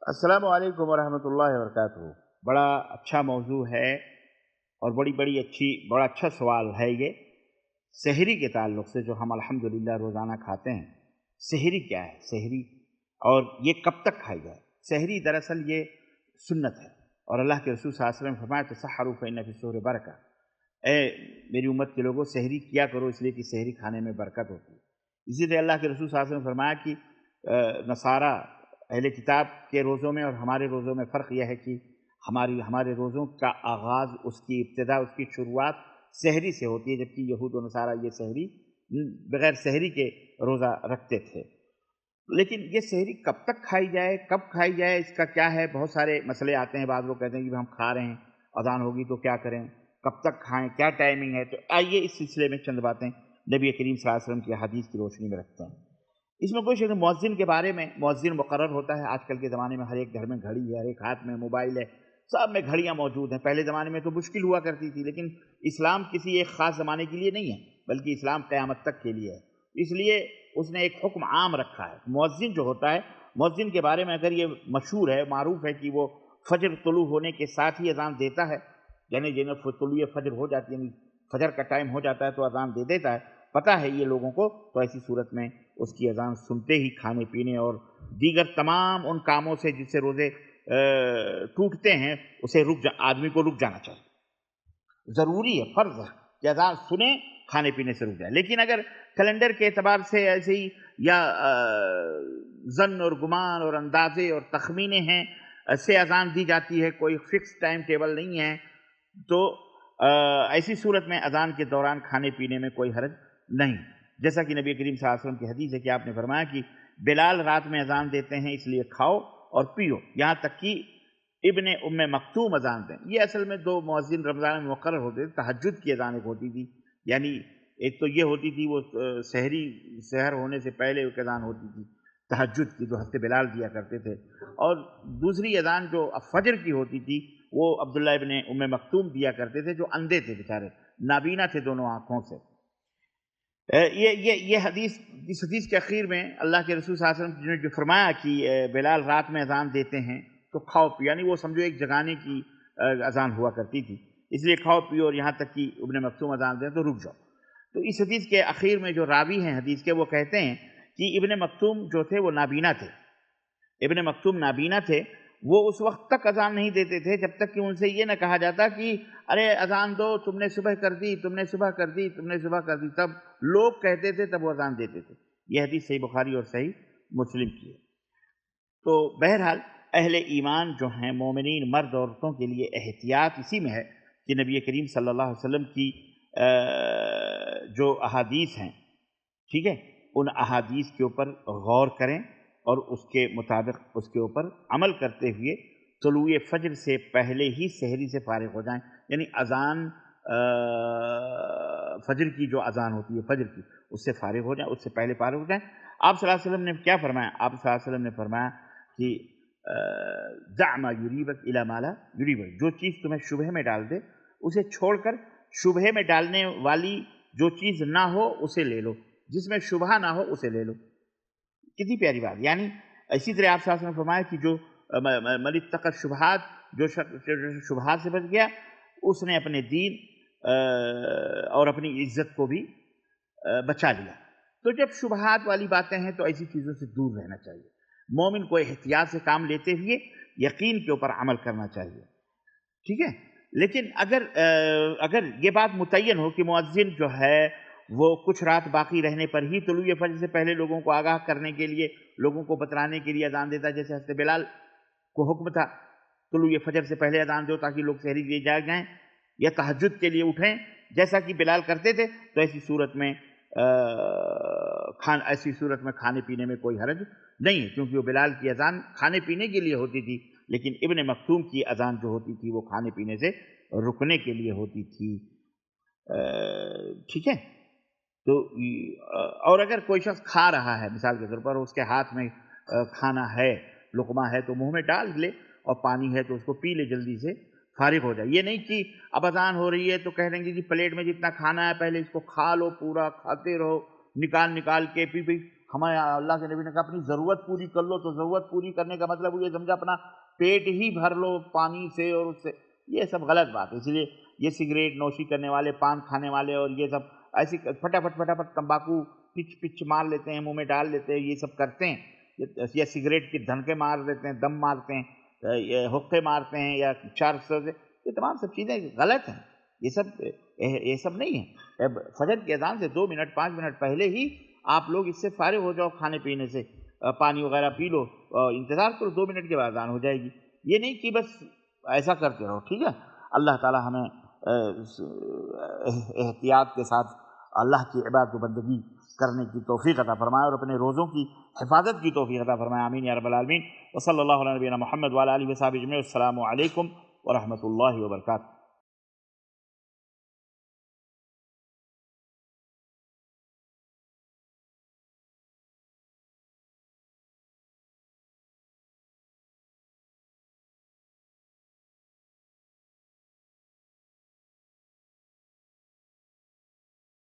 अस्सलामु अलैकुम वरहमतुल्लाहि वबरकातुहू। बड़ा अच्छा मौजू है और बड़ा अच्छा सवाल है ये। सहरी के ताल्लुक़ से जो हम अल्हम्दुलिल्लाह रोज़ाना खाते हैं, सहरी क्या है? सहरी और ये कब तक खाई जाए? सहरी दरअसल ये सुन्नत है और अल्लाह के रसूल सल्लल्लाहु अलैहि वसल्लम ने फरमाया तसहरू फ़इन्न फ़िस्सूहूरि बरका। ए मेरी उम्मत के लोगों, सहरी किया करो इसलिए कि सहरी खाने में बरकत होती है। इसी तरह अल्लाह के रसूल सल्लल्लाहु अलैहि वसल्लम ने फरमाया कि नसारा अहले किताब के रोज़ों में और हमारे रोज़ों में फ़र्क यह है कि हमारे रोज़ों का आगाज़, उसकी इब्तिदा, उसकी शुरुआत सहरी से होती है, जबकि यहूद और नसारा ये सहरी बग़ैर सहरी के रोज़ा रखते थे। लेकिन ये सहरी कब तक खाई जाए, कब खाई जाए, इसका क्या है? बहुत सारे मसले आते हैं। बाद लोग कहते हैं कि हम खा रहे हैं, अज़ान होगी तो क्या करें, कब तक खाएँ, क्या टाइमिंग है? तो आइए इस सिलसिले में चंद बातें नबी करीम सल्लल्लाहु अलैहि वसल्लम की हदीस की रोशनी में रखते हैं। इसमें कोई शक नहीं, मुअज़्ज़िन के बारे में, मुअज़्ज़िन मुक़र्रर होता है। आजकल के ज़माने में हर एक घर में घड़ी है, हर एक हाथ में मोबाइल है, सब में घड़ियाँ मौजूद हैं। पहले ज़माने में तो मुश्किल हुआ करती थी, लेकिन इस्लाम किसी एक ख़ास ज़माने के लिए नहीं है, बल्कि इस्लाम क़यामत तक के लिए है। इसलिए उसने एक हुक्म आम रखा है। मुअज़्ज़िन जो होता है, मुअज़्ज़िन के बारे में अगर ये मशहूर है, मारूफ़ है कि वो फ़जर तुलू होने के साथ ही अज़ान देता है, यानी जिन्हें तुलूए फ़जर हो जाती है, यानी फ़जर का टाइम हो जाता है तो अज़ान दे देता है, पता है ये लोगों को, तो ऐसी सूरत में उसकी अज़ान सुनते ही खाने पीने और दीगर तमाम उन कामों से जिससे रोज़े टूटते हैं, उसे आदमी को रुक जाना चाहिए। ज़रूरी है, फ़र्ज़ है कि अज़ान सुने, खाने पीने से रुक जाए। लेकिन अगर कैलेंडर के एतबार से ऐसे ही या ज़न्न और गुमान और अंदाज़े और तख़मीने हैं, ऐसे अज़ान दी जाती है, कोई फ़िक्स टाइम टेबल नहीं है, तो ऐसी सूरत में अज़ान के दौरान खाने पीने में कोई हरज नहीं। जैसा कि नबी करीम सल्लल्लाहु अलैहि वसल्लम की हदीस है कि आपने फरमाया कि बिलाल रात में अज़ान देते हैं, इसलिए खाओ और पियो, यहाँ तक कि इब्ने उम्मे मक्तूम अज़ान दें। ये असल में दो मुअज़्ज़िन रमज़ान में मुक़र्रर होते थे। तहज्जुद की अज़ान एक होती थी, यानी एक तो ये होती थी वो सहर होने से पहले एक अज़ान होती थी तहज्जुद की, जो हज़रत बिलाल दिया करते थे, और दूसरी अज़ान जो फ़जर की होती थी, वो अब्दुल्ला इब्ने उम्मे मक्तूम दिया करते थे, जो अंधे थे बेचारे, नाबीना थे दोनों आँखों से। ये हदीस, इस हदीस के आखिर में अल्लाह के रसूल सल्लल्लाहु अलैहि वसल्लम ने जो फरमाया कि बिलाल रात में अज़ान देते हैं तो खाओ पियो, यानी वो समझो एक जगाने की अज़ान हुआ करती थी, इसलिए खाओ पियो और यहाँ तक कि इब्ने मक्तूम अज़ान दें तो रुक जाओ। तो इस हदीस के आखिर में जो रावी हैं हदीस के, वो कहते हैं कि इब्ने मक्तूम जो थे वो नाबीना थे। इब्ने मक्तूम नाबीना थे, वो उस वक़्त तक अज़ान नहीं देते थे जब तक कि उनसे ये ना कहा जाता कि अरे अज़ान दो, तुमने सुबह कर दी, तुमने सुबह कर दी, तुमने सुबह कर दी। तब लोग कहते थे, तब वो अज़ान देते थे। ये हदीस सही बुखारी और सही मुस्लिम की है। तो बहरहाल अहले ईमान जो हैं, मोमिनीन मर्द औरतों के लिए एहतियात इसी में है कि नबी करीम सल्लल्लाहु अलैहि वसल्लम की जो अहादीस हैं, ठीक है, उन अहादीस के ऊपर गौर करें और उसके मुताबिक उसके ऊपर अमल करते हुए तुलूए फ़ज्र से पहले ही सहरी से फ़ारिग हो जाएं। यानी अज़ान फ़ज्र की जो अज़ान होती है फ़ज्र की, उससे फ़ारिग हो जाएं, उससे पहले फ़ारिग हो जाएं। आप सल्लल्लाहु अलैहि वसल्लम ने क्या फरमाया? आप सल्लल्लाहु अलैहि वसल्लम ने फरमाया कि दअ मा युरीबक इला मा ला युरीबक, जो चीज़ तुम्हें शुबह में डाल दे उसे छोड़कर शुबह में डालने वाली जो चीज़ ना हो उसे ले लो, जिसमें शुबहा ना हो उसे ले लो। कितनी प्यारी बात। यानी इसी तरह आप सल्लल्लाहु अलैहि वसल्लम ने फरमाया कि जो मन इत्तक़ा शुबहात, जो शुबहात से बच गया, उसने अपने दीन और अपनी इज़्ज़त को भी बचा लिया। तो जब शुबहात वाली बातें हैं तो ऐसी चीज़ों से दूर रहना चाहिए। मोमिन को एहतियात से काम लेते हुए यकीन के ऊपर अमल करना चाहिए, ठीक है? लेकिन अगर ये बात मुतय्यन हो कि मुअज़्ज़िन जो है वो कुछ रात बाकी रहने पर ही तुलूए फ़ज्र से पहले लोगों को आगाह करने के लिए, लोगों को बतलाने के लिए अज़ान देता है, जैसे हज़रत बिलाल को हुक्म था तुलूए फ़ज्र से पहले अज़ान दो ताकि लोग सहरी के लिए जाग जाएँ या तहज्जुद के लिए उठें, जैसा कि बिलाल करते थे, तो ऐसी सूरत में खाने पीने में कोई हरज नहीं है, क्योंकि वो बिलाल की अज़ान खाने पीने के लिए होती थी, लेकिन इब्ने मक्तूम की अज़ान जो होती थी वो खाने पीने से रुकने के लिए होती थी। ठीक है? तो और अगर कोई शख्स खा रहा है, मिसाल के तौर पर उसके हाथ में खाना है, लुक़मा है, तो मुँह में डाल ले, और पानी है तो उसको पी ले, जल्दी से फ़ारिग हो जाए। ये नहीं कि अब अज़ान हो रही है तो कह देंगे कि प्लेट में जितना खाना है पहले इसको खा लो, पूरा खाते रहो, निकाल-निकाल के, पी-पी। ہمیں اللہ کے نبی نے کہا اپنی ضرورت پوری کر لو، تو ضرورت پوری کرنے کا مطلب یہ سمجھا اپنا پیٹ ہی بھر لو پانی سے اور اس سے، یہ سب غلط بات ہے۔ اس لیے یہ سگریٹ نوشی کرنے والے، پان کھانے والے اور یہ سب ایسی فٹافٹ تمباکو پچ مار لیتے ہیں، منہ میں ڈال لیتے ہیں، یہ سب کرتے ہیں، یا سگریٹ کی دھنکے مار دیتے ہیں، دم مارتے ہیں، یہ حقے مارتے ہیں یا چار سے، یہ تمام سب چیزیں غلط ہیں، یہ سب نہیں ہے۔ فجر کی اذان سے 2 منٹ 5 منٹ پہلے ہی آپ لوگ اس سے فارغ ہو جاؤ، کھانے پینے سے، پانی وغیرہ پی لو، انتظار کرو 2 منٹ کے بعد اذان ہو جائے گی۔ یہ نہیں کہ بس ایسا کرتے رہو، ٹھیک ہے۔ اللہ تعالی ہمیں احتیاط کے ساتھ اللہ کی عبادت و بندگی کرنے کی توفیق عطا فرمائے اور اپنے روزوں کی حفاظت کی توفیق عطا فرمائے، آمین یا رب العالمین۔ وصلی اللہ علیہ نبینا محمد وعلی آلہ وصحبہ اجمعین۔ السلام علیکم ورحمۃ اللہ وبرکاتہ۔